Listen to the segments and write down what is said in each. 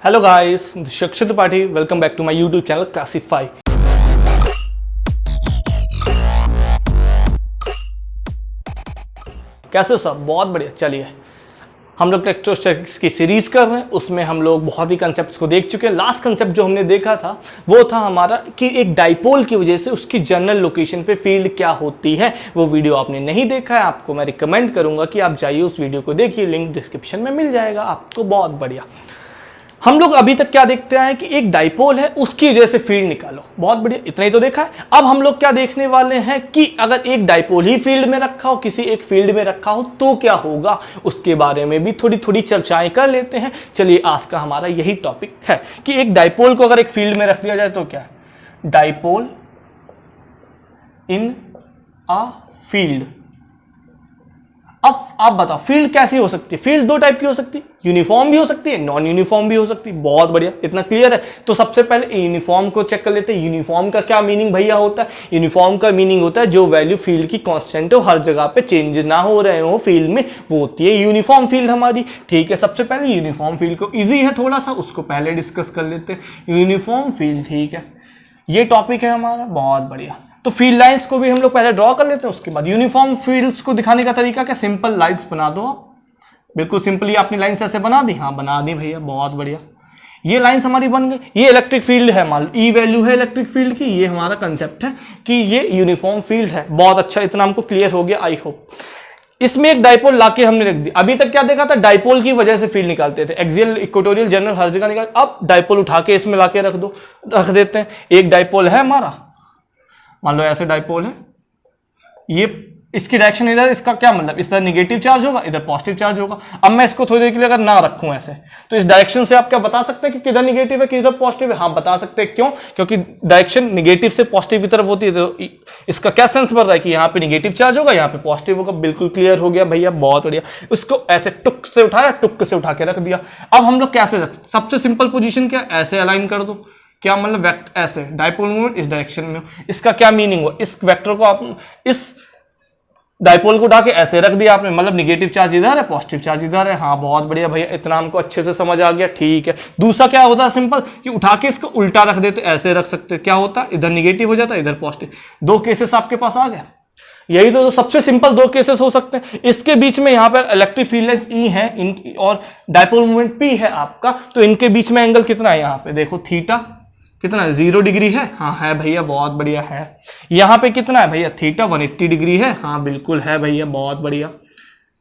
Hello guys, Shikshit Tripathi, welcome back to my YouTube channel classify. कैसे सब? बहुत बढ़िया। चलिए, हम लोग इलेक्ट्रोस्टैटिक्स की सीरीज कर रहे हैं, उसमें हम लोग बहुत ही कंसेप्ट्स को देख चुके हैं। लास्ट कंसेप्ट जो हमने देखा था वो था हमारा कि एक डाइपोल की वजह से उसकी जनरल लोकेशन पे फील्ड क्या होती है। वो वीडियो आपने नहीं देखा है, आपको मैं रिकमेंड करूंगा कि आप जाइए उस वीडियो को देखिए, लिंक डिस्क्रिप्शन में मिल जाएगा आपको। बहुत बढ़िया। हम लोग अभी तक क्या देखते हैं कि एक डाइपोल है, उसकी वजह से फील्ड निकालो। बहुत बढ़िया, इतना ही तो देखा है। अब हम लोग क्या देखने वाले हैं कि अगर एक डाइपोल ही फील्ड में रखा हो, किसी एक फील्ड में रखा हो, तो क्या होगा, उसके बारे में भी थोड़ी थोड़ी चर्चाएं कर लेते हैं। चलिए, आज का हमारा यही टॉपिक है कि एक डाइपोल को अगर एक फील्ड में रख दिया जाए तो क्या है। Dipole in a field. अब आप बताओ, फील्ड कैसी हो सकती है? फील्ड दो टाइप की हो सकती है, यूनिफॉर्म भी हो सकती है, नॉन यूनिफॉर्म भी हो सकती है। बहुत बढ़िया, इतना क्लियर है। तो सबसे पहले यूनिफॉर्म को चेक कर लेते हैं। यूनिफॉर्म का क्या मीनिंग भैया होता है? यूनिफॉर्म का मीनिंग होता है जो वैल्यू फील्ड की कांस्टेंट हो, हर जगह पे चेंज ना हो रहे हो फील्ड में, वो होती है यूनिफॉर्म फील्ड हमारी। ठीक है, सबसे पहले यूनिफॉर्म फील्ड को इजी है थोड़ा सा, उसको पहले डिस्कस कर लेते हैं। यूनिफॉर्म फील्ड, ठीक है, ये टॉपिक है हमारा। बहुत बढ़िया। तो फील्ड लाइंस को भी हम लोग पहले ड्रॉ कर लेते हैं, उसके बाद यूनिफॉर्म फील्ड्स को दिखाने का तरीका क्या? सिंपल लाइंस बना दो आप। बिल्कुल सिंपली आपने लाइंस ऐसे बना दी। हाँ, बना दी भैया, बहुत बढ़िया। ये लाइंस हमारी बन गई। ये इलेक्ट्रिक फील्ड है, मान लो ई वैल्यू है इलेक्ट्रिक फील्ड की। ये हमारा कंसेप्ट है कि ये यूनिफॉर्म फील्ड है। बहुत अच्छा, इतना हमको क्लियर हो गया, आई होप। इसमें एक डाइपोल लाके हमने रख दी। अभी तक क्या देखा था? डाइपोल की वजह से फील्ड निकालते थे, एक्सियल, इक्वेटोरियल, जनरल, हर जगह निकाल। अब डाइपोल उठा के इसमें लाके रख देते हैं। एक डाइपोल है हमारा, मान लो ऐसे डाइपोल है, ये इसकी डायरेक्शन इधर, इसका क्या मतलब, इस तरह निगेटिव चार्ज होगा, इधर पॉजिटिव चार्ज होगा। अब मैं इसको थोड़ी देर के लिए अगर ना रखूं ऐसे, तो इस डायरेक्शन से आप क्या बता सकते हैं कि किधर निगेटिव है किधर पॉजिटिव है? हाँ, बता सकते हैं। क्यों? क्योंकि डायरेक्शन निगेटिव से पॉजिटिव की तरफ होती है। तो इसका क्या सेंस बन रहा है कि यहाँ पे निगेटिव चार्ज होगा, यहाँ पे पॉजिटिव होगा। बिल्कुल क्लियर हो गया भैया, बहुत बढ़िया। उसको ऐसे टुक से उठाया, टुक से उठा के रख दिया। अब हम लोग कैसे रख, सबसे सिंपल पोजिशन क्या, ऐसे अलाइन कर दो। क्या मतलब? वेक्टर ऐसे, डाइपोल मूवमेंट इस डायरेक्शन में हो। इसका क्या मीनिंग हुआ? इस वेक्टर को आप इस डाइपोल को उठा के ऐसे रख दिया आपने, मतलब निगेटिव चार्ज इधर है, पॉजिटिव चार्ज इधर है। हाँ, बहुत बढ़िया भैया, इतना हमको अच्छे से समझ आ गया। ठीक है, दूसरा क्या होता है? सिंपल, कि उठा के इसको उल्टा रख देते, ऐसे रख सकते। क्या होता है? इधर निगेटिव हो जाता है, इधर पॉजिटिव। दो केसेस आपके पास आ गए। यही तो सबसे सिंपल दो केसेस हो सकते हैं। इसके बीच में यहाँ पर इलेक्ट्रिक फील्ड लाइंस ई है और डाइपोल मूवमेंट पी है आपका, तो इनके बीच में एंगल कितना है? यहाँ पे देखो, थीटा कितना है? 0 डिग्री है। हाँ है भैया, बहुत बढ़िया है। यहाँ पे कितना है भैया? थीटा 180 डिग्री है। हाँ बिल्कुल है भैया, बहुत बढ़िया।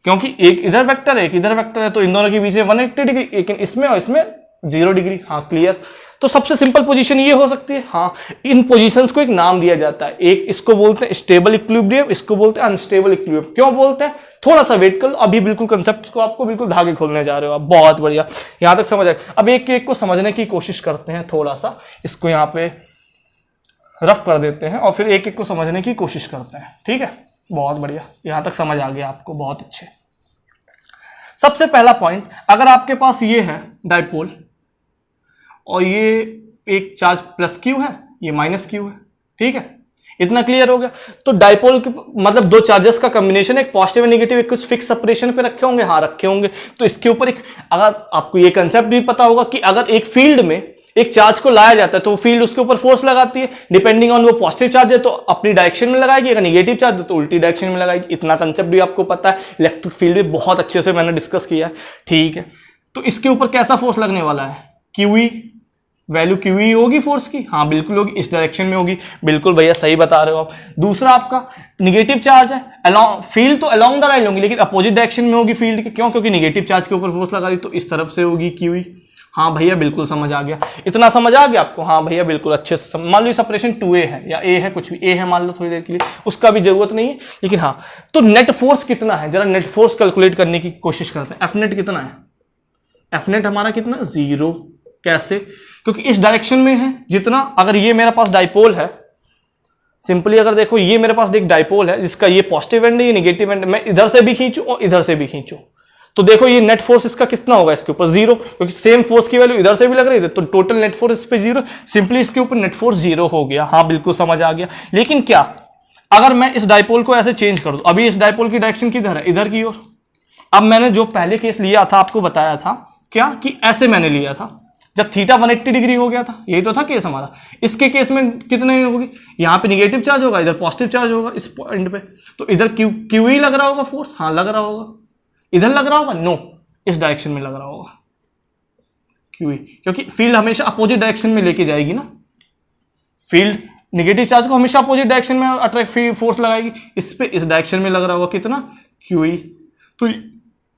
क्योंकि एक इधर वेक्टर है, एक इधर वेक्टर है, तो इन दोनों के बीच में 180 डिग्री, लेकिन इसमें और इसमें 0 डिग्री। हाँ, क्लियर। तो सबसे सिंपल पोजीशन ये हो सकती है। हाँ, इन पोजीशंस को एक नाम दिया जाता है। एक इसको बोलते हैं स्टेबल इक्विलिब्रियम, इसको बोलते हैं अनस्टेबल इक्विलिब्रियम। क्यों बोलते हैं? थोड़ा सा वेट कर लो, अभी बिल्कुल कंसेप्ट्स को आपको बिल्कुल धागे खोलने जा रहे हो आप। बहुत बढ़िया, यहां तक समझ आए। अब एक एक को समझने की कोशिश करते हैं, थोड़ा सा इसको यहाँ पे रफ कर देते हैं और फिर एक एक को समझने की कोशिश करते हैं। ठीक है, बहुत बढ़िया, यहां तक समझ आ गया आपको, बहुत अच्छे। सबसे पहला पॉइंट, अगर आपके पास ये है डाइपोल और ये एक चार्ज प्लस क्यू है, ये माइनस क्यू है। ठीक है, इतना क्लियर हो गया। तो डाइपोल के मतलब दो चार्जेस का कॉम्बिनेशन, एक पॉजिटिव और नेगेटिव, एक कुछ फिक्स सेपरेशन पे रखे होंगे। हाँ, रखे होंगे। तो इसके ऊपर एक, अगर आपको ये कंसेप्ट भी पता होगा कि अगर एक फील्ड में एक चार्ज को लाया जाता है तो फील्ड उसके ऊपर फोर्स लगाती है, डिपेंडिंग ऑन वो पॉजिटिव चार्ज है तो अपनी डायरेक्शन में लगाएगी, अगर नेगेटिव चार्ज है तो उल्टी डायरेक्शन में लगाएगी। इतना कंसेप्ट भी आपको पता है। इलेक्ट्रिक फील्ड भी बहुत अच्छे से मैंने डिस्कस किया है। ठीक है, तो इसके ऊपर कैसा फोर्स लगने वाला है? क्यूई, वैल्यू क्यूई होगी फोर्स की। हाँ बिल्कुल होगी, इस डायरेक्शन में होगी। बिल्कुल भैया, सही बता रहे हो आप। दूसरा आपका निगेटिव चार्ज है, अलोंग फील्ड तो अलोंग द लाइन होगी, लेकिन अपोजिट डायरेक्शन में होगी फील्ड के। क्यों? क्योंकि निगेटिव चार्ज के ऊपर फोर्स लगा रही, तो इस तरफ से होगी क्यूई। हाँ भैया, बिल्कुल समझ आ गया। इतना समझ आ गया आपको? हाँ भैया, बिल्कुल अच्छे से। मान लो सेपरेशन 2a है या a है, कुछ भी a है मान लो थोड़ी देर के लिए, उसका भी जरूरत नहीं है, लेकिन हाँ। तो नेट फोर्स कितना है? जरा नेट फोर्स कैलकुलेट करने की कोशिश करते हैं। एफ नेट कितना है? एफ नेट हमारा कितना? 0। कैसे? क्योंकि इस डायरेक्शन में है जितना। अगर ये मेरे पास डाइपोल है, सिंपली अगर देखो, ये मेरे पास एक डाइपोल है जिसका ये पॉजिटिव एंड है, ये नेगेटिव एंड, मैं इधर से भी खींचूं और इधर से भी खींचूं, तो देखो ये नेट फोर्स इसका कितना होगा इसके ऊपर? 0, क्योंकि सेम फोर्स की वैल्यू इधर से भी लग रही है, तो टोटल नेट फोर्स इस पे 0, सिंपली इसके ऊपर नेट फोर्स 0 हो गया। हाँ बिल्कुल समझ आ गया। लेकिन क्या अगर मैं इस डाइपोल को ऐसे चेंज कर दूं? अभी इस डाइपोल की डायरेक्शन किधर है? इधर की ओर। अब मैंने जो पहले केस लिया था आपको बताया था क्या कि ऐसे मैंने लिया था, जब थीटा 180 डिग्री हो गया था, यही तो था केस हमारा। इसके केस में कितने होगी, यहाँ पे निगेटिव चार्ज होगा, इधर पॉजिटिव चार्ज होगा इस पॉइंट पे, तो इधर क्यू ही लग रहा होगा फोर्स, हाँ लग रहा होगा। इधर लग रहा होगा, नो, इस डायरेक्शन में लग रहा होगा क्यू ही, क्योंकि फील्ड हमेशा अपोजिट डायरेक्शन में लेके जाएगी ना। फील्ड नेगेटिव चार्ज को हमेशा अपोजिट डायरेक्शन में अट्रैक्ट फोर्स लगाएगी, इस पे इस डायरेक्शन में लग रहा होगा कितना, क्यू ही। तो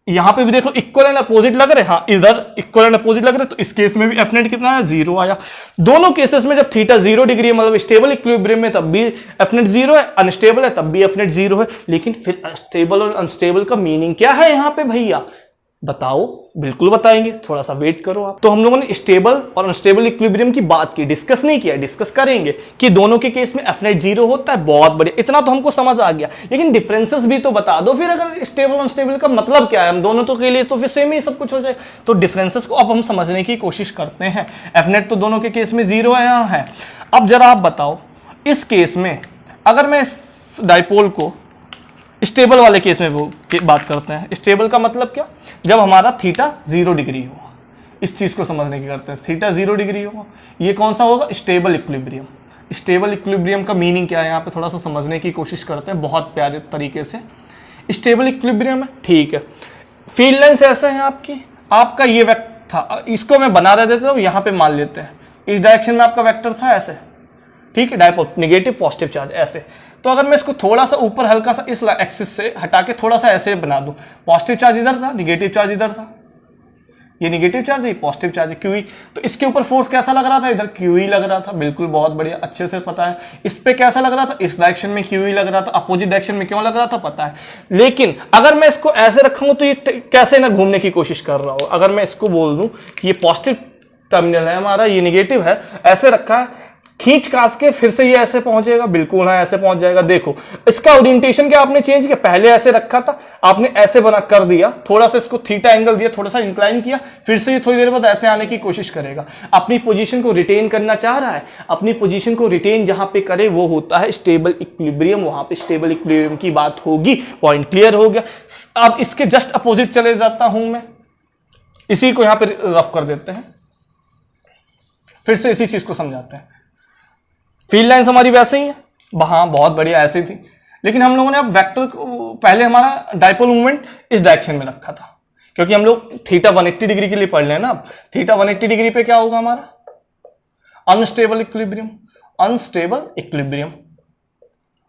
यहां पे भी देखो इक्वल एंड अपोजिट लग रहे हैं, हाँ इधर इक्वल एंड अपोजिट लग रहे हैं, तो इस केस में भी एफ नेट कितना है, 0 आया। दोनों केसेस में जब थीटा 0 डिग्री है, मतलब स्टेबल इक्विलिब्रियम में, तब भी एफ नेट 0 है, अनस्टेबल है तब भी एफ नेट 0 है। लेकिन फिर स्टेबल और अनस्टेबल का मीनिंग क्या है यहाँ पे भैया, बताओ। बिल्कुल बताएंगे, थोड़ा सा वेट करो आप। तो हम लोगों ने स्टेबल और अनस्टेबल इक्विलिब्रियम की बात की, डिस्कस नहीं किया, डिस्कस करेंगे कि दोनों के केस में एफ नेट 0 होता है, बहुत बढ़िया, इतना तो हमको समझ आ गया। लेकिन डिफरेंसेस भी तो बता दो फिर, अगर स्टेबल और अनस्टेबल का मतलब क्या है, हम दोनों तो के लिए तो फिर सेम ही सब कुछ हो जाए। तो डिफरेंसेस को अब हम समझने की कोशिश करते हैं। एफ नेट तो दोनों के केस में 0 है। अब जरा आप बताओ, इस केस में अगर मैं इस डाइपोल को स्टेबल वाले केस में वो बात करते हैं, स्टेबल का मतलब क्या, जब हमारा थीटा 0 डिग्री हो, इस चीज को समझने की करते हैं। थीटा 0 डिग्री हो, ये कौन सा होगा, स्टेबल इक्विलिब्रियम। स्टेबल इक्विलिब्रियम का मीनिंग क्या है, यहाँ पे थोड़ा सा समझने की कोशिश करते हैं बहुत प्यारे तरीके से। स्टेबल इक्विलिब्रियम है, ठीक है। फील्ड लाइंस ऐसे हैं आपकी, आपका ये वेक्टर था, इसको मैं बना रह देता हूँ, यहाँ पे मान लेते हैं इस डायरेक्शन में आपका वेक्टर था ऐसे, ठीक है, डायपोल नेगेटिव पॉजिटिव चार्ज ऐसे। तो अगर मैं इसको थोड़ा सा ऊपर हल्का सा इस एक्सिस से हटा के थोड़ा सा ऐसे बना दूं, पॉजिटिव चार्ज इधर था, नेगेटिव चार्ज इधर था, ये नेगेटिव चार्ज है, पॉजिटिव चार्ज है, क्यू ई। तो इसके ऊपर फोर्स कैसा लग रहा था, इधर क्यू ई लग रहा था, बिल्कुल बहुत बढ़िया, अच्छे से पता है। इस पे कैसा लग रहा था, इस डायरेक्शन में क्यू ई लग रहा था, अपोजिट डायरेक्शन में क्यों लग रहा था पता है। लेकिन अगर मैं इसको ऐसे रखूंगा तो ये कैसे ना घूमने की कोशिश कर रहा हो। अगर मैं इसको बोल दूं कि ये पॉजिटिव टर्मिनल है हमारा, ये नेगेटिव है, ऐसे रखा है, खींच कास के फिर से ये ऐसे पहुंचेगा, बिल्कुल हाँ ऐसे पहुंच जाएगा। देखो इसका ओरिएंटेशन क्या आपने चेंज किया, पहले ऐसे रखा था, आपने ऐसे बना कर दिया, थोड़ा सा इसको थीटा एंगल दिया, थोड़ा सा इंक्लाइन किया, फिर से ये थोड़ी देर बाद ऐसे आने की कोशिश करेगा। अपनी पोजीशन को रिटेन करना चाह रहा है, अपनी पोजीशन को रिटेन जहां पे करे वो होता है स्टेबल इक्विलिब्रियम, वहां पे स्टेबल इक्विलिब्रियम की बात होगी। पॉइंट क्लियर हो गया। अब इसके जस्ट अपोजिट चले जाता हूं मैं, इसी को यहां पे रफ कर देते हैं, फिर से इसी चीज को समझाते हैं। फील्ड लाइंस हमारी वैसे ही है, हाँ बहुत बढ़िया ऐसी थी, लेकिन हम लोगों ने अब वेक्टर को, पहले हमारा डाइपोल मूवमेंट इस डायरेक्शन में रखा था, क्योंकि हम लोग थीटा 180 डिग्री के लिए पढ़ रहे हैं ना। अब थीटा 180 डिग्री पे क्या होगा हमारा, unstable equilibrium. Unstable equilibrium,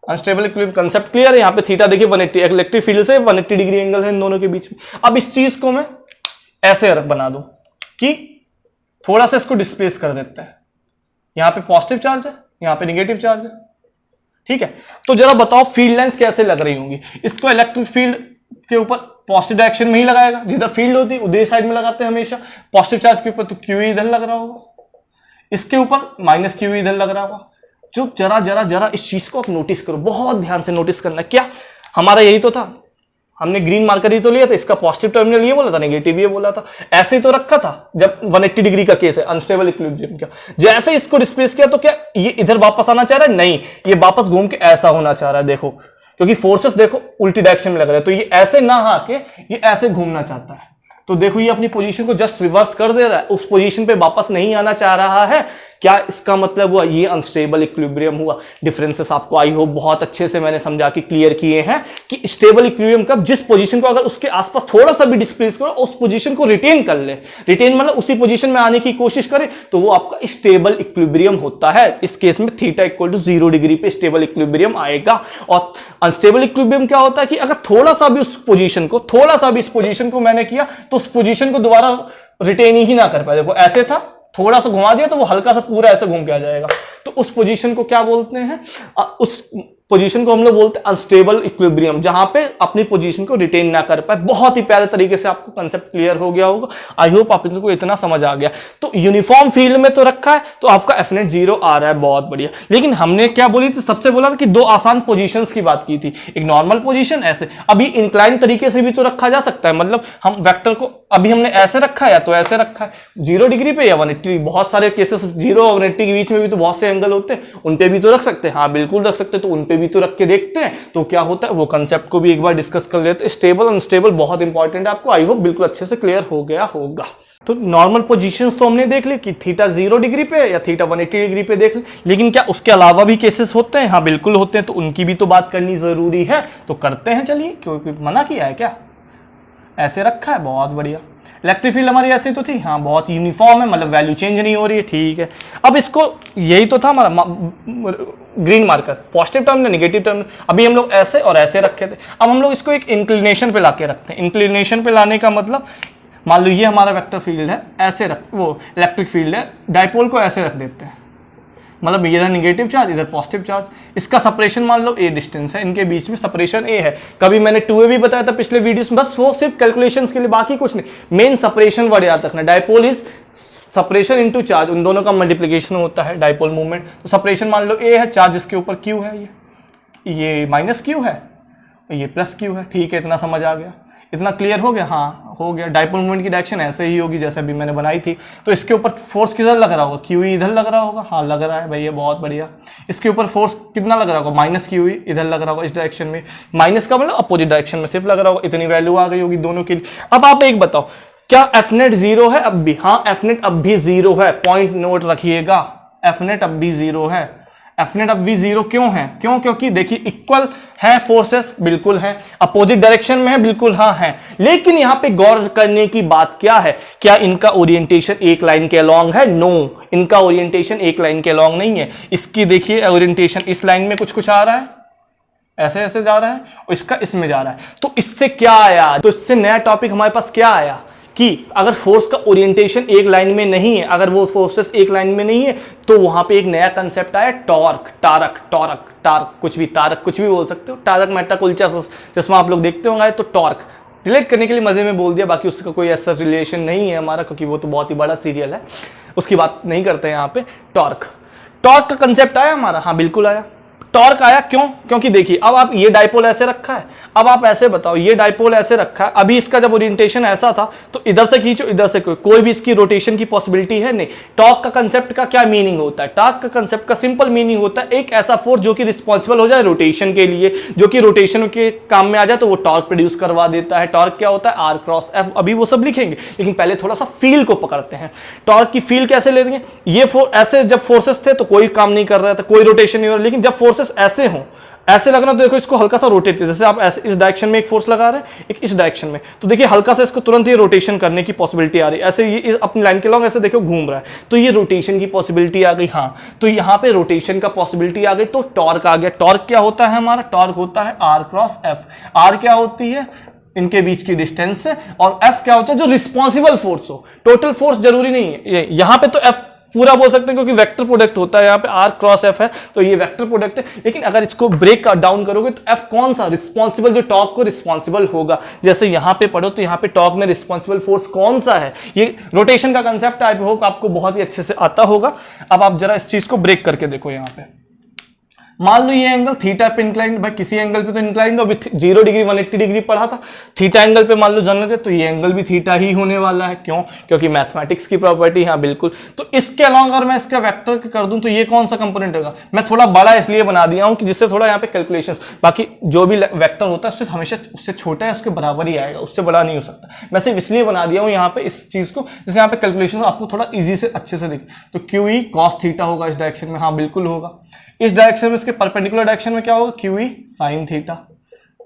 unstable equilibrium concept clear है। यहाँ पे थीटा देखिए 180, इलेक्ट्रिक फील्ड से 180 डिग्री एंगल है इन दोनों के बीच में। अब इस चीज को मैं ऐसे बना दूं कि थोड़ा सा इसको डिस्प्लेस कर देते हैं, यहाँ पे पॉजिटिव चार्ज है, यहाँ पे नेगेटिव चार्ज है, ठीक है। तो जरा बताओ फील्ड लाइंस कैसे लग रही होंगी। इसको इलेक्ट्रिक फील्ड के ऊपर पॉजिटिव डायरेक्शन में ही लगाएगा, जिधर फील्ड होती है उधर साइड में लगाते हैं हमेशा। पॉजिटिव चार्ज के ऊपर तो क्यू इधर लग रहा होगा, इसके ऊपर माइनस क्यू इधर लग रहा होगा। जो जरा जरा जरा इस चीज को आप नोटिस करो, बहुत ध्यान से नोटिस करना। क्या हमारा यही तो था, हमने ग्रीन मार्कर ही तो लिया था, इसका पॉजिटिव टर्मिनल ये बोला था, नेगेटिव ये बोला था, ऐसे ही तो रखा था जब 180 डिग्री का केस है अनस्टेबल इक्विलिब्रियम का। जैसे इसको डिस्प्लेस किया तो क्या ये इधर वापस आना चाह रहा है, नहीं, ये वापस घूम के ऐसा होना चाह रहा है। देखो क्योंकि फोर्सेस देखो उल्टी डायरेक्शन में लग रहे हैं, तो ये ऐसे ना आके ये ऐसे घूमना चाहता है। तो देखो ये अपनी पोजीशन को जस्ट रिवर्स कर दे रहा है, उस पोजीशन पे वापस नहीं आना चाह रहा है। क्या इसका मतलब हुआ, ये अनस्टेबल इक्विलिब्रियम हुआ। डिफरेंसेस आपको आई होप बहुत अच्छे से मैंने समझा के क्लियर किए हैं कि स्टेबल इक्विलिब्रियम कब, जिस पोजीशन को अगर उसके आसपास थोड़ा सा भी डिस्प्लेस करो, उस पोजीशन को रिटेन कर ले, रिटेन मतलब उसी पोजीशन में आने की कोशिश करे, तो वो आपका स्टेबल इक्विलिब्रियम होता है। इस केस में थीटा इक्वल टू 0 डिग्री पे स्टेबल इक्विलिब्रियम आएगा। और अनस्टेबल इक्विलिब्रियम क्या होता है कि अगर थोड़ा सा भी उस पोजीशन को, थोड़ा सा भी इस पोजीशन को मैंने किया तो उस पोजीशन को दोबारा रिटेन ही ना कर पाए। देखो ऐसे था, थोड़ा सा घुमा दिया तो वो हल्का सा पूरा ऐसे घूम के आ जाएगा। तो उस पोजीशन को क्या बोलते हैं, उस पोजीशन को हम लोग बोलते हैं अनस्टेबल इक्विलिब्रियम, जहां पे अपनी पोजीशन को रिटेन ना कर पाए। बहुत ही प्यारे तरीके से आपको कंसेप्ट क्लियर हो गया होगा। आई होप आप इनको इतना समझ आ गया। तो यूनिफॉर्म फील्ड में तो रखा है, तो आपका एफ नेट 0 आ रहा है, बहुत बढ़िया। लेकिन हमने क्या बोली थी, सबसे बोला था कि दो आसान पोजीशंस की बात की थी, एक नॉर्मल पोजीशन ऐसे, अभी इंक्लाइन तरीके से भी तो रखा जा सकता है। मतलब हम वेक्टर को अभी हमने ऐसे रखा है या तो ऐसे रखा है, 0 डिग्री पे या 180, बहुत सारे केसेस 0 और 180 के बीच में भी तो बहुत से एंगल होते हैं, उन पे भी तो रख सकते हैं। हाँ बिल्कुल रख सकते हैं, तो उन पे भी तो रख के देखते हैं तो क्या होता है, वो कंसेप्ट को भी एक बार डिस्कस कर लेते हैं। स्टेबल अनस्टेबल बहुत इंपॉर्टेंट है आपको, आई होप बिल्कुल अच्छे से क्लियर हो गया होगा। तो नॉर्मल पोजीशंस तो हमने देख ली कि थीटा 0 डिग्री पे या थीटा 180 डिग्री पे देख ली, लेकिन क्या उसके अलावा भी केसेस होते हैं? हाँ बिल्कुल होते हैं, तो उनकी भी तो बात करनी जरूरी है, तो करते हैं। चलिए, क्योंकि मना किया है क्या? ऐसे रखा है, बहुत बढ़िया। इलेक्ट्रिक फील्ड हमारी ऐसी तो थी, हाँ बहुत यूनिफॉर्म है, मतलब वैल्यू चेंज नहीं हो रही है, ठीक है। अब इसको, यही तो था हमारा green marker, positive term negative term. अभी हम लोग ऐसे और ऐसे रखे थे, अब हम लोग इसको एक इंक्लिनेशन पे लाके रखते हैं। इंक्लिनेशन पे लाने का मतलब, मान लो ये हमारा वेक्टर फील्ड है, ऐसे रख, वो इलेक्ट्रिक फील्ड है, डाइपोल को ऐसे रख देते हैं, मतलब इधर नेगेटिव चार्ज इधर पॉजिटिव चार्ज, इसका सेपरेशन मान लो a डिस्टेंस है, इनके बीच में सेपरेशन a है। कभी मैंने 2a भी बताया था पिछले वीडियोस में, बस वो सिर्फ कैलकुलेशंस के लिए, बाकी कुछ नहीं। मेन सेपरेशन वर्ड याद रखना, dipole is separation into charge, उन दोनों का मल्टीप्लिकेशन होता है डाइपोल मूवमेंट। तो सेपरेशन मान लो a है, चार्ज इसके ऊपर q है, ये माइनस q है, ये प्लस q है, ठीक है। इतना समझ आ गया, इतना क्लियर हो गया? हाँ हो गया। डाइपोल मूवमेंट की डायरेक्शन ऐसे ही होगी जैसे अभी मैंने बनाई थी। तो इसके ऊपर फोर्स किधर लग रहा होगा? क्यूई इधर लग रहा होगा, हाँ लग रहा है भैया, बहुत बढ़िया। इसके ऊपर फोर्स कितना लग रहा होगा? माइनस क्यूई इधर लग रहा होगा, इस डायरेक्शन में। माइनस का मतलब अपोजिट डायरेक्शन में सिर्फ लग रहा होगा, इतनी वैल्यू आ गई होगी दोनों के लिए। अब आप एक बताओ, क्या एफ नेट 0 है अब भी? हाँ एफ नेट अब भी 0 है, पॉइंट नोट रखिएगा, एफ नेट अब भी 0 है। एफ नेट अब भी 0 क्यों है? क्यों? क्योंकि देखिए इक्वल है फोर्सेस, बिल्कुल है। अपोजिट डायरेक्शन में है, बिल्कुल हाँ है। लेकिन यहां पे गौर करने की बात क्या है, क्या इनका ओरिएंटेशन एक लाइन के अलॉन्ग है? नो, इनका ओरिएंटेशन एक लाइन के अलॉन्ग नहीं है। इसकी देखिए ओरिएंटेशन इस लाइन में कुछ आ रहा है, ऐसे ऐसे जा रहा है, और इसका इसमें जा रहा है। तो इससे क्या आया? तो इससे नया टॉपिक हमारे पास क्या आया कि अगर फोर्स का ओरिएंटेशन एक लाइन में नहीं है, अगर वो फोर्सेस एक लाइन में नहीं है, तो वहां पे एक नया कंसेप्ट आया, टॉर्क, टारक, टॉरक, टार्क, कुछ भी, तारक कुछ भी बोल सकते हो। टारक मेहता का उल्टा चश्मा आप लोग देखते होंगे, तो टॉर्क रिलेट करने के लिए मजे में बोल दिया, बाकी उसका कोई ऐसा रिलेशन नहीं है हमारा, क्योंकि वो तो बहुत ही बड़ा सीरियल है, उसकी बात नहीं करते हैं यहाँ पे। टॉर्क, टॉर्क का कंसेप्ट आया हमारा? हाँ बिल्कुल आया। टॉर्क आया क्यों? क्योंकि देखिए अब आप ये डाइपोल ऐसे रखा है, अब आप ऐसे बताओ, ये डाइपोल ऐसे रखा है, अभी इसका जब ओरिएंटेशन ऐसा था तो इधर से खींचो, इधर से कोई भी इसकी रोटेशन की पॉसिबिलिटी है नहीं। टॉर्क का कंसेप्ट का क्या मीनिंग होता है? टॉर्क का कंसेप्ट का सिंपल मीनिंग होता है एक ऐसा फोर्स जो कि रिस्पॉन्सिबल हो जाए रोटेशन के लिए, जो कि रोटेशन के काम में आ जाए, तो वो टॉर्क प्रोड्यूस करवा देता है। टॉर्क क्या होता है? आर क्रॉस एफ, अभी वो सब लिखेंगे, लेकिन पहले थोड़ा सा फील को पकड़ते हैं। टॉर्क की फील कैसे लेंगे? ये ऐसे जब फोर्सेस थे तो कोई काम नहीं कर रहा था, कोई रोटेशन नहीं हो रहा, लेकिन जब फोर्सेस ऐसे हों, ऐसे लगना, तो देखो इसको हल्का सा रोटेट कर, जैसे आप ऐसे इस डायरेक्शन में एक फोर्स लगा रहे हैं, एक इस डायरेक्शन में, तो देखिए हल्का सा इसको तुरंत ये रोटेशन करने की पॉसिबिलिटी आ रही है। ऐसे ये अपनी लाइन के लॉन्ग ऐसे देखो घूम रहा है, तो ये रोटेशन की पॉसिबिलिटी आ गई। हाँ, तो यहाँ पे रोटेशन का पॉसिबिलिटी आ गई, तो टॉर्क आ गया। टॉर्क क्या होता है हमारा? टॉर्क होता है आर क्रॉस एफ। आर क्या होती है? इनके बीच की डिस्टेंस है, और एफ क्या होता है? जो रिस्पॉन्सिबल फोर्स हो। टोटल फोर्स जरूरी नहीं है, यहाँ पे तो एफ पूरा बोल सकते हैं, क्योंकि वेक्टर प्रोडक्ट होता है, यहाँ पे आर क्रॉस एफ है, तो ये वेक्टर प्रोडक्ट है। लेकिन अगर इसको ब्रेक डाउन करोगे तो एफ कौन सा रिस्पॉन्सिबल, जो टॉर्क को रिस्पॉन्सिबल होगा। जैसे यहाँ पे पढ़ो तो यहाँ पे टॉर्क में रिस्पॉन्सिबल फोर्स कौन सा है? ये रोटेशन का कंसेप्ट आई होप आपको बहुत ही अच्छे से आता होगा। अब आप जरा इस चीज को ब्रेक करके देखो। यहाँ पे मान लो ये एंगल थीटा पे इंक्लाइंड, भाई किसी एंगल पे तो इंक्लाइंड, अभी 0 डिग्री 180 डिग्री पढ़ा था, थीटा एंगल पे मान लो जान लगे, तो ये एंगल भी थीटा ही होने वाला है। क्यों? क्योंकि मैथमेटिक्स की प्रॉपर्टी। हाँ बिल्कुल। तो इसके अलावा अगर मैं इसका वेक्टर कर दूं तो ये कौन सा कंपोनेंट होगा? मैं थोड़ा बड़ा इसलिए बना दिया हूं कि जिससे थोड़ा यहाँ पे कैलकुलेशंस, बाकी जो भी वेक्टर होता है उससे हमेशा उससे छोटा है, उसके बराबर ही आएगा, उससे बड़ा नहीं हो सकता। मैं सिर्फ इसलिए बना दिया हूँ यहाँ पे इस चीज को, जैसे यहाँ पे कैलकुलेशन आपको थोड़ा ईजी से अच्छे से दिखे। तो क्यू ई कॉस थीटा होगा इस डायरेक्शन में, हाँ बिल्कुल होगा। इस डायरेक्शन में, इसके परपेंडिकुलर डायरेक्शन में क्या होगा? Q E sine theta.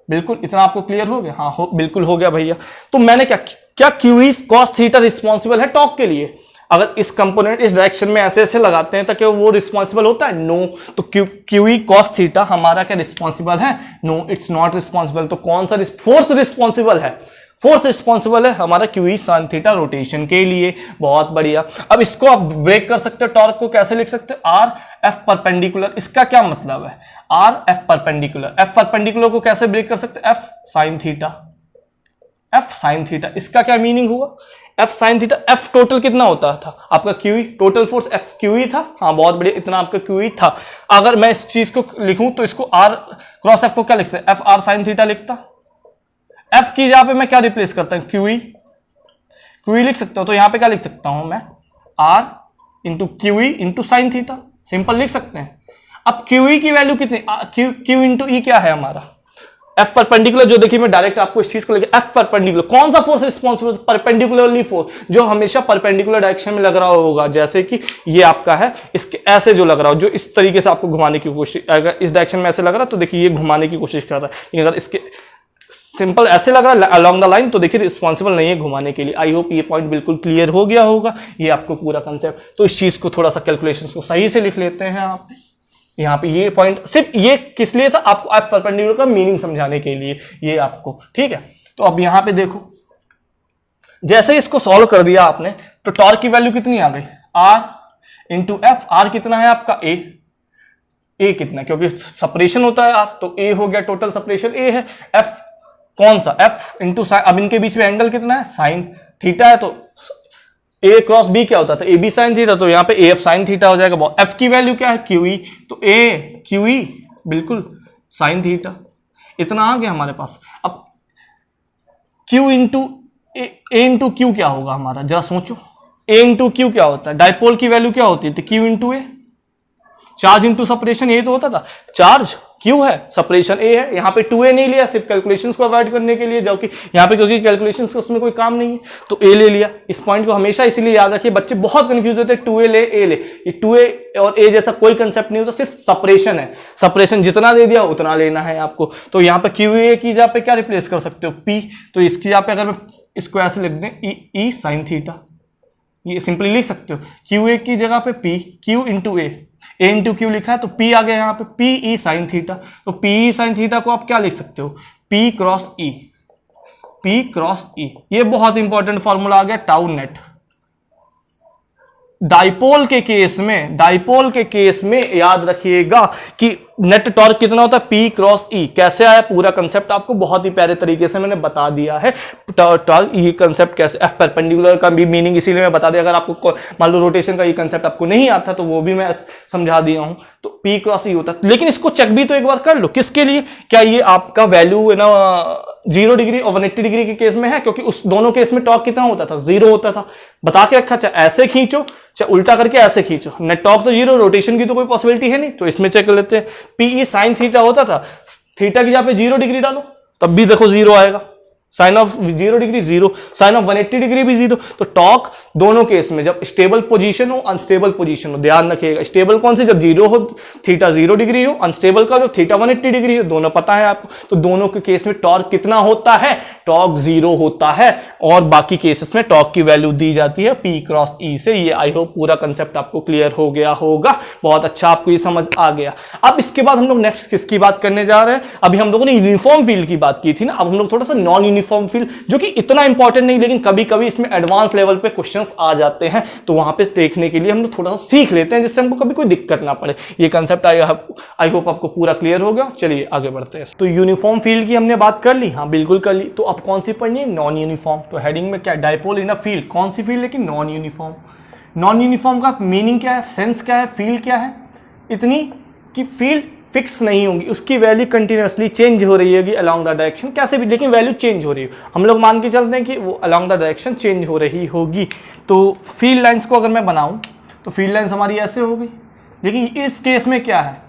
बिल्कुल, इतना आपको क्लियर हो गया? हाँ बिल्कुल हो गया भैया। तो मैंने क्या Q E cos theta responsible है टॉर्क के लिए? अगर इस कंपोनेंट इस डायरेक्शन में ऐसे ऐसे लगाते हैं तो क्या वो रिस्पॉन्सिबल होता है? नो। तो क्यू ई कॉस थीटा हमारा क्या रिस्पॉन्सिबल है? No, it's not responsible. तो कौन सा फोर्स रिस्पॉन्सिबल है? फोर्स रिस्पॉन्सिबल है हमारा Q E sine theta rotation के लिए। बहुत बढ़िया। अब इसको आप ब्रेक कर सकते हो, टॉर्क को कैसे लिख सकते हो? R F perpendicular. इसका क्या मतलब है? R F perpendicular. F perpendicular को कैसे ब्रेक कर सकते हो? F sine theta, F sine theta. इसका क्या मीनिंग हुआ? F sine theta. F total कितना होता था आपका? Q E, total force F Q E था। हाँ बहुत बढ़िया, इतना आपका क्यू ई था। अगर मैं इस चीज को लिखूं तो इसको आर क्रॉस एफ को क्या लिखते हैं? एफ आर साइन थीटा लिखता। एफ की जगह पे मैं क्या रिप्लेस करता हूं? क्यू ई लिख सकता हूं। तो यहां पे क्या लिख सकता हूं मैं? R into Q E into sine theta. Simple लिख सकते हैं। अब QE की वैल्यू कितनी, Q इंटू ई क्या है हमारा, F परपेंडिकुलर, जो देखिए मैं डायरेक्ट आपको इस चीज को लेकर, F परपेंडिकुलर कौन सा फोर्स रिस्पॉन्सिबल, परपेंडिकुलरली फोर्स, जो हमेशा परपेंडिकुलर डायरेक्शन में लग रहा होगा, जैसे कि ये आपका है, इसके ऐसे जो लग रहा हो, जो इस तरीके से आपको घुमाने की कोशिश, अगर इस डायरेक्शन में ऐसे लग रहा है तो देखिए ये घुमाने की कोशिश कर रहा है, लेकिन अगर इसके सिंपल ऐसे लग रहा है अलॉन्ग द लाइन तो देखिए रिस्पॉन्सिबल नहीं है घुमाने के लिए। आई होप ये पॉइंट बिल्कुल क्लियर हो गया होगा, ये आपको पूरा कंसेप्ट। तो इस चीज को थोड़ा सा कैलकुलेशंस को सही से लिख लेते हैं आप यहाँ पे। ये पॉइंट सिर्फ ये किस लिए था, आपको एफ परपेंडिकुलर का मीनिंग समझाने के लिए ये आपको, ठीक है। तो अब यहाँ पे देखो, जैसे इसको सॉल्व कर दिया आपने तो टॉर्क की वैल्यू कितनी आ गई, आर इंटू एफ। आर कितना है आपका, ए कितना, क्योंकि सेपरेशन होता है आर, तो ए हो गया, टोटल सेपरेशन ए है। एफ कौन सा, एफ इंटू साइन, अब इनके बीच में एंगल कितना है, साइन थीटा है, तो ए क्रॉस बी क्या होता था, ए बी साइन थीटा, तो यहाँ पे ए एफ साइन थीटा हो जाएगा। एफ की वैल्यू क्या है, क्यूई, तो ए क्यूई बिल्कुल साइन थीटा, इतना आ गया हमारे पास। अब क्यू इंटू ए इंटू क्यू क्या होगा हमारा, जरा सोचो, ए इंटू क्यू क्या होता है, डायपोल की वैल्यू क्या होती है, तो क्यू इंटू ए, चार्ज इंटू सेपरेशन ये तो होता था, चार्ज क्यू है, सेपरेशन ए है। यहाँ पे 2a नहीं लिया सिर्फ कैलकुलेशंस को अवॉइड करने के लिए, जबकि यहाँ पे क्योंकि कैलकुलेशंस का उसमें कोई काम नहीं है तो a ले लिया। इस पॉइंट को हमेशा इसीलिए याद रखिए, बच्चे बहुत कंफ्यूज होते हैं 2a ले a ले, ये 2a और a जैसा कोई कंसेप्ट नहीं होता, सिर्फ सेपरेशन है, सेपरेशन जितना दे दिया उतना लेना है आपको। तो यहाँ पे QA की जगह पे क्या रिप्लेस कर सकते हो, P, तो इसकी जगह पे अगर मैं इसको ऐसे लिख दें ई साइन थीटा, ये सिंपली लिख सकते हो, QA की जगह पे P, Q इंटू ए इंटू क्यू लिखा है तो P आ गया यहाँ पे पी ई साइन थीटा। तो पी ई साइन थीटा को आप क्या लिख सकते हो, P क्रॉस ई, P क्रॉस ई। ये बहुत इंपॉर्टेंट फॉर्मूला आ गया, टाउ नेट। डाइपोल के केस में याद रखिएगा कि नेट टॉर्क कितना होता है, P क्रॉस ई। कैसे आया, पूरा कंसेप्ट आपको बहुत ही प्यारे तरीके से मैंने बता दिया है। टॉर्क ये कंसेप्ट कैसे, एफ परपेंडिकुलर का भी मीनिंग इसीलिए मैं बता दिया, अगर आपको मान लो रोटेशन का ये कंसेप्ट आपको नहीं आता तो वो भी मैं समझा दिया हूं। तो P क्रॉस ई होता है, लेकिन इसको चेक भी तो एक बार कर लो, किसके लिए, क्या ये आपका वैल्यू है ना 0 डिग्री और 180 डिग्री के केस में है, क्योंकि उस दोनों केस में टॉर्क कितना होता था, 0 होता था। बता के रखा, चाहे ऐसे खींचो चाहे उल्टा करके ऐसे खींचो, नेट टॉर्क तो 0, रोटेशन की तो कोई पॉसिबिलिटी है नहीं, तो इसमें चेक कर लेते हैं। पीई साइन थीटा होता था, थीटा की जगह पे 0 डिग्री डालो तब भी देखो 0 आएगा, sine of 0 degree 0, sine of 180 degree भी 0। तो टॉर्क दोनों केस में, जब स्टेबल पोजीशन हो अनस्टेबल पोजीशन हो, ध्यान रखिएगा, स्टेबल कौन सी, जब 0 हो थीटा 0 डिग्री हो, अनस्टेबल का जो थीटा 180 डिग्री हो, दोनों पता है आपको। तो दोनों के केस में टॉर्क कितना होता है, टॉर्क 0 होता है, और बाकी केसेस में टॉर्क की वैल्यू दी जाती है P क्रॉस ई से। ये आई होप पूरा कंसेप्ट आपको क्लियर हो गया होगा, बहुत अच्छा आपको ये समझ आ गया। अब इसके बाद हम लोग नेक्स्ट किसकी बात करने जा रहे हैं, अभी हम लोगों ने यूनिफॉर्म फील्ड की बात की थी ना, अब हम लोग थोड़ा सा नॉन यूनिफॉर्म फील्ड, जो कि इतना इंपॉर्टेंट नहीं, लेकिन कभी कभी इसमें एडवांस लेवल पे क्वेश्चंस आ जाते हैं, तो वहां पे देखने के लिए हम लोग थोड़ा सा सीख लेते हैं, जिससे हमको कभी कोई दिक्कत ना पड़े। ये कंसेप्ट आई होप आपको पूरा क्लियर हो गया। चलिए आगे बढ़ते हैं। तो यूनिफॉर्म फील्ड की हमने बात कर ली, हाँ बिल्कुल कर ली। तो अब कौन सी पढ़नी है, नॉन यूनिफॉर्म। तो हेडिंग में क्या, डाइपोल इन अ फील्ड, कौन सी फील्ड, लेकिन नॉन यूनिफॉर्म। नॉन यूनिफॉर्म का मीनिंग क्या है, सेंस क्या है, फील्ड क्या है, इतनी कि फील्ड फिक्स नहीं होंगी, उसकी वैल्यू कंटिन्यूअसली चेंज हो रही होगी अलोंग द डायरेक्शन, कैसे भी, लेकिन वैल्यू चेंज हो रही है। हम लोग मान के चलते हैं कि वो अलोंग द डायरेक्शन चेंज हो रही होगी। तो फील्ड लाइंस को अगर मैं बनाऊं तो फील्ड लाइंस हमारी ऐसे हो गई, लेकिन इस केस में क्या है,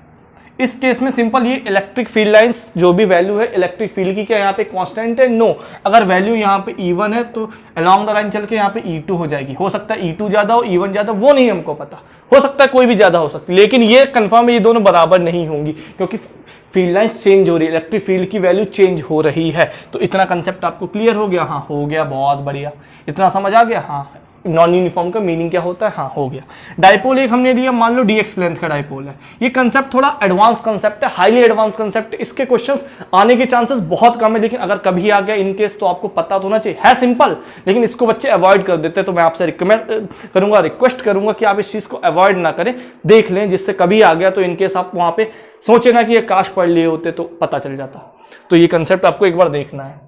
इस केस में सिंपल ये इलेक्ट्रिक फील्ड लाइंस जो भी वैल्यू है इलेक्ट्रिक फील्ड की, क्या यहाँ पे कांस्टेंट है, नो। अगर वैल्यू यहाँ पे E1 है तो अलोंग द लाइन चल के यहाँ पे E2 हो जाएगी। हो सकता है E2 ज्यादा हो, E1 ज्यादा, वो नहीं हमको पता, हो सकता है कोई भी ज्यादा हो सकती है, लेकिन ये कंफर्म है ये दोनों बराबर नहीं होंगी, क्योंकि फील्ड लाइंस चेंज हो रही है, इलेक्ट्रिक फील्ड की वैल्यू चेंज हो रही है। तो इतना कंसेप्ट आपको क्लियर हो गया, हाँ हो गया, बहुत बढ़िया, इतना समझ आ गया। हाँ नॉन यूनिफॉर्म का मीनिंग क्या होता है, हाँ हो गया। डाइपोल एक हमने लिया, मान लो dx लेंथ का डाइपोल है। ये कंसेप्ट थोड़ा एडवांस कंसेप्ट है, हाईली एडवांस कंसेप्ट है, इसके क्वेश्चंस आने के चांसेस बहुत कम है, लेकिन अगर कभी आ गया इन केस तो आपको पता होना चाहिए। है सिंपल, लेकिन इसको बच्चे अवॉइड कर देते हैं, तो मैं आपसे रिक्वेस्ट करूंगा कि आप इस चीज को अवॉइड ना करें, देख लें, जिससे कभी आ गया तो इनकेस आप वहां पे सोचे ना कि ये काश पढ़ लिए होते तो पता चल जाता। तो ये कंसेप्ट आपको एक बार देखना है।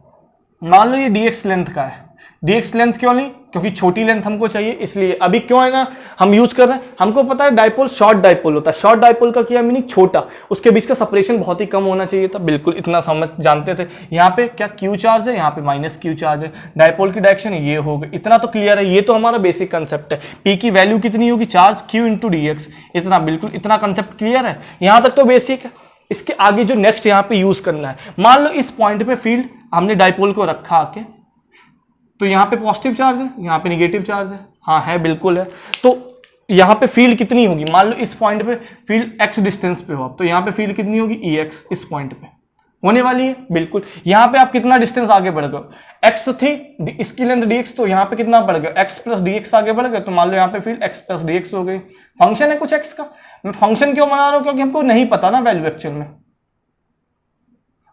मान लो ये dx लेंथ का है, dx लेंथ क्यों ली? क्योंकि छोटी लेंथ हमको चाहिए, इसलिए अभी क्यों है ना हम यूज कर रहे हैं। हमको पता है डाइपोल शॉर्ट डाइपोल होता है, शॉर्ट डाइपोल का क्या मीनिंग? छोटा, उसके बीच का सेपरेशन बहुत ही कम होना चाहिए था, बिल्कुल इतना समझ जानते थे। यहाँ पे क्या क्यू चार्ज है, यहाँ पे माइनस क्यू चार्ज है, डाइपोल की डायरेक्शन ये हो गई, इतना तो क्लियर है। ये तो हमारा बेसिक कंसेप्ट है। पी की वैल्यू कितनी होगी? Charge Q into D x, इतना बिल्कुल इतना कंसेप्ट क्लियर है, यहाँ तक तो बेसिक है। इसके आगे जो नेक्स्ट यहाँ पे यूज करना है, मान लो इस पॉइंट पे फील्ड हमने डाइपोल को रखा आके, तो यहाँ पे पॉजिटिव चार्ज है, यहाँ पे निगेटिव चार्ज है, हाँ है बिल्कुल है। तो यहाँ पे फील्ड कितनी होगी? मान लो इस पॉइंट पे फील्ड x डिस्टेंस पे हो, तो यहाँ पे फील्ड कितनी होगी? Ex इस पॉइंट पे होने वाली है, बिल्कुल। यहाँ पे आप कितना डिस्टेंस आगे बढ़ गए? x थी, इसकी लेंथ dx, तो यहाँ पे कितना बढ़ गया? x प्लस dx आगे बढ़ गए, तो मान लो यहाँ पे फील्ड x प्लस dx हो गई। फंक्शन है कुछ x का। मैं फंक्शन क्यों बना रहा हूँ? क्योंकि हमको नहीं पता ना वैल्यू एक्चुअल में,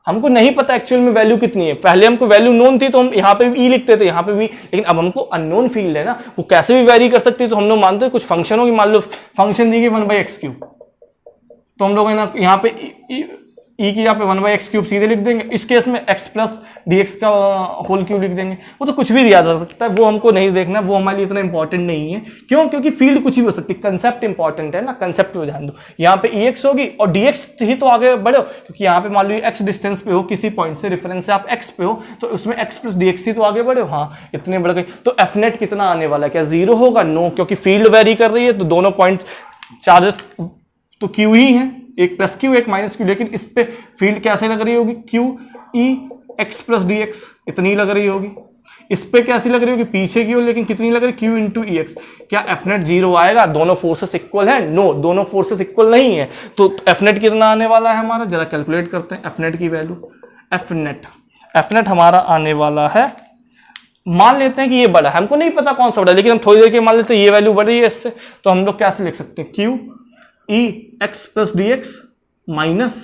हमको नहीं पता एक्चुअल में वैल्यू कितनी है। पहले हमको वैल्यू नोन थी तो हम यहाँ पे भी ई लिखते थे, यहाँ पे भी, लेकिन अब हमको अननोन फील्ड है ना, वो कैसे भी वेरी कर सकती है। तो हम लोग मानते हैं कुछ फंक्शन होगी, मान लो फंक्शन दी गई 1/x3, तो हम लोग है ना यहाँ पे ई की यहाँ पे 1/x3 सीधे लिख देंगे। इस केस में x प्लस dx का होल क्यूब लिख देंगे। वो तो कुछ भी दिया जा सकता है, वो हमको नहीं देखना, वो हमारे लिए इतना इंपॉर्टेंट नहीं है। क्यों? क्योंकि फील्ड कुछ भी हो सकती है, कंसेप्ट इंपॉर्टेंट है ना, कंसेप्ट पे ध्यान दो। यहाँ पे ex होगी और dx ही तो आगे बढ़ो, क्योंकि यहाँ पे मान लो x डिस्टेंस पे हो, किसी पॉइंट से रेफरेंस से आप x पे हो, तो उसमें x प्लस dx ही तो आगे बढ़ो, हाँ इतने बढ़ गए। तो एफ नेट कितना आने वाला है? क्या 0 होगा? नो, क्योंकि फील्ड वेरी कर रही है, तो दोनों पॉइंट चार्जेस तो क्यू ही है, एक प्लस क्यू एक माइनस क्यू, लेकिन इस पे फील्ड कैसे लग रही होगी? Q E X plus D x इतनी लग रही होगी। इस पे कैसी लग रही होगी? पीछे की ओर, लेकिन कितनी लग रही है? Q into E x. क्या एफ नेट 0 आएगा? दोनों फोर्सेस इक्वल है? नो, दोनों फोर्सेस इक्वल नहीं है। तो एफ नेट कितना आने वाला है हमारा? जरा कैलकुलेट करते हैं एफ नेट की वैल्यू। एफ नेट हमारा आने वाला है, मान लेते हैं कि ये बड़ा है, हमको नहीं पता कौन सा बड़ा है, लेकिन हम थोड़ी देर के मान लेते हैं ये वैल्यू बड़ी है इससे, तो हम लोग कैसे लिख सकते हैं? Q E X plus D X minus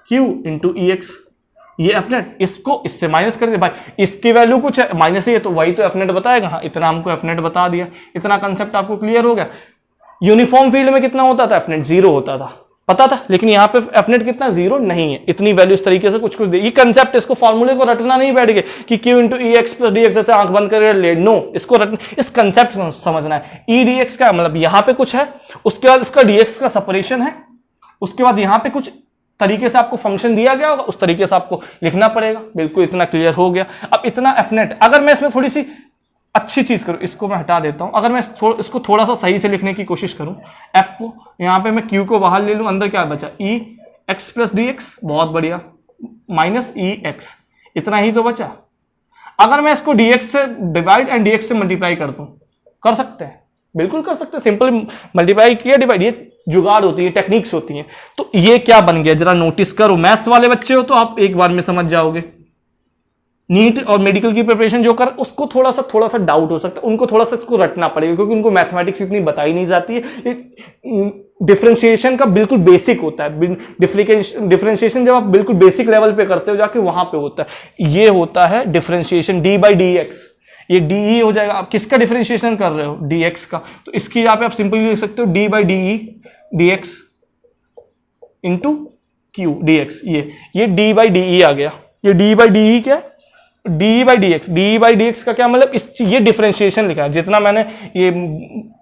Q into E X, ये एफ नेट। इसको इससे माइनस कर दे भाई, इसकी वैल्यू कुछ है माइनस ही है, तो वही तो एफ नेट बताएगा। हाँ इतना हमको एफ नेट बता दिया, इतना कंसेप्ट आपको क्लियर हो गया। यूनिफॉर्म फील्ड में कितना होता था? एफ नेट 0 होता था, पता था, लेकिन यहाँ पे एफ नेट कितना? 0 नहीं है। इतनी वैल्यू इस तरीके से कुछ दे, ये कंसेप्ट, इसको फॉर्मूले को रटना नहीं बैठ गए कि Q into E X plus D x जैसे आंख बंद कर ले, नो, इसको रटना, इस कंसेप्ट को समझना है। ई डी एक्स का मतलब यहाँ पे कुछ है, उसके बाद इसका डी एक्स का सेपरेशन है, उसके बाद यहाँ पे कुछ तरीके से आपको फंक्शन दिया गया होगा, उस तरीके से आपको लिखना पड़ेगा। बिल्कुल इतना क्लियर हो गया। अब इतना एफ नेट, अगर मैं इसमें थोड़ी सी अच्छी चीज करूं, इसको मैं हटा देता हूं, अगर मैं इसको थोड़ा सा सही से लिखने की कोशिश करूं, एफ को यहाँ पे मैं क्यू को बाहर ले लूं, अंदर क्या बचा? ई एक्स प्लस डी एक्स, बहुत बढ़िया, माइनस ई एक्स, इतना ही तो बचा। अगर मैं इसको डी एक्स से डिवाइड एंड डी एक्स से मल्टीप्लाई कर दूं, कर सकते हैं, बिल्कुल कर सकते हैं, सिंपल मल्टीप्लाई किया डिवाइड, ये जुगाड़ होती है, टेक्निक्स होती हैं। तो ये क्या बन गया जरा नोटिस करो, मैथ्स वाले बच्चे हो तो आप एक बार में समझ जाओगे। नीट और मेडिकल की प्रिपरेशन जो कर, उसको थोड़ा सा डाउट हो सकता है, उनको थोड़ा सा इसको रटना पड़ेगा, क्योंकि उनको मैथमेटिक्स इतनी बताई नहीं जाती है। डिफरेंशिएशन का बिल्कुल बेसिक होता है, डिफरेंशिएशन जब आप बिल्कुल बेसिक लेवल पे करते हो जाके, वहां पे होता है, ये होता है differentiation, D by D x, ये डी ई हो जाएगा। आप किसका डिफरेंशिएशन कर रहे हो? डी एक्स का, तो इसकी यहाँ पे आप सिंपली लिख सकते हो D by D E D x into Q D x, ये डी बाई डी ई आ गया। ये डी बाई डी ई क्या? D by D x. D by D x का क्या मतलब? ये डिफरेंशिएशन लिखा है, जितना मैंने ये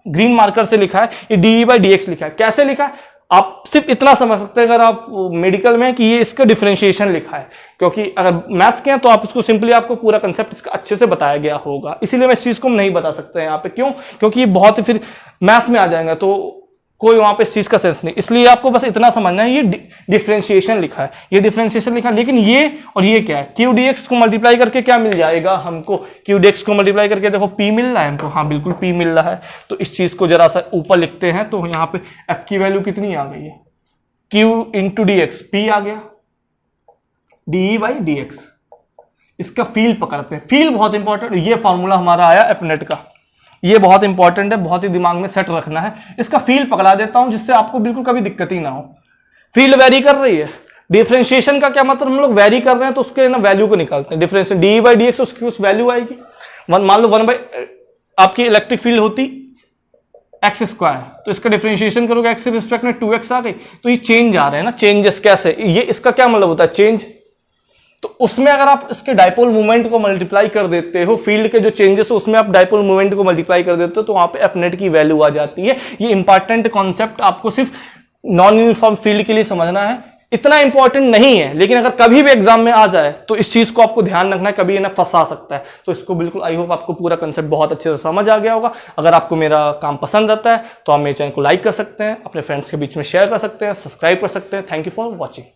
ग्रीन मार्कर से लिखा है, ये डी बाई डी एक्स लिखा है। कैसे लिखा है? आप सिर्फ इतना समझ सकते हैं अगर आप मेडिकल में कि ये इसका डिफरेंशिएशन लिखा है, क्योंकि अगर मैथ्स के हैं तो आप इसको सिंपली, आपको पूरा कंसेप्ट इसका अच्छे से बताया गया होगा, इसीलिए मैं इस चीज को नहीं बता सकता यहाँ पे। क्यों? क्योंकि ये बहुत ही फिर मैथ्स में आ जाएगा, तो कोई वहां पे इस चीज का सेंस नहीं, इसलिए आपको बस इतना समझना है, ये डिफरेंशिएशन लिखा है, ये डिफरेंशिएशन लिखा है। लेकिन ये और ये क्या है? क्यू डी एक्स को मल्टीप्लाई करके क्या मिल जाएगा हमको? क्यू डी एक्स को मल्टीप्लाई करके देखो पी मिल रहा है हमको, हाँ बिल्कुल पी मिल रहा है। तो इस चीज को जरा सा ऊपर लिखते हैं, तो यहाँ पे एफ की वैल्यू कितनी आ गई है? Q into D X, P आ गया, डी बाई डी एक्स। इसका फील्ड पकड़ते हैं, फील्ड बहुत इंपॉर्टेंट, ये फॉर्मूला हमारा आया एफ नेट का, ये बहुत इंपॉर्टेंट है, बहुत ही दिमाग में सेट रखना है। इसका फील्ड पकड़ा देता हूं, जिससे आपको बिल्कुल कभी दिक्कत ही ना हो। फील्ड वेरी कर रही है, डिफरेंशिएशन का क्या मतलब? हम लोग वेरी कर रहे हैं तो उसके ना वैल्यू को निकालते हैं, differentiation D by D x, उसकी उस वैल्यू आएगी। मान लो 1 बाई आपकी इलेक्ट्रिक फील्ड होती एक्स स्क्वायर, तो इसका डिफरेंशिएशन करोगे एक्स के रिस्पेक्ट में 2x आ गई, तो ये चेंज आ रहे हैं ना, चेंजेस कैसे? ये इसका क्या मतलब होता है? चेंज। तो उसमें अगर आप इसके डाइपोल मूवमेंट को मल्टीप्लाई कर देते हो, फील्ड के जो चेंजेस है उसमें आप डाइपोल मूवमेंट को मल्टीप्लाई कर देते हो, तो वहां पे एफ नेट की वैल्यू आ जाती है। ये इंपॉर्टेंट कॉन्सेप्ट आपको सिर्फ नॉन यूनिफॉर्म फील्ड के लिए समझना है, इतना इंपॉर्टेंट नहीं है, लेकिन अगर कभी भी एग्जाम में आ जाए तो इस चीज को आपको ध्यान रखना है, कभी ये ना फंसा सकता है। तो इसको बिल्कुल, आई होप आपको पूरा कंसेप्ट बहुत अच्छे से समझ आ गया होगा। अगर आपको मेरा काम पसंद आता है तो आप मेरे चैनल को लाइक कर सकते हैं, अपने फ्रेंड्स के बीच में शेयर कर सकते हैं, सब्सक्राइब कर सकते हैं। Thank you for watching.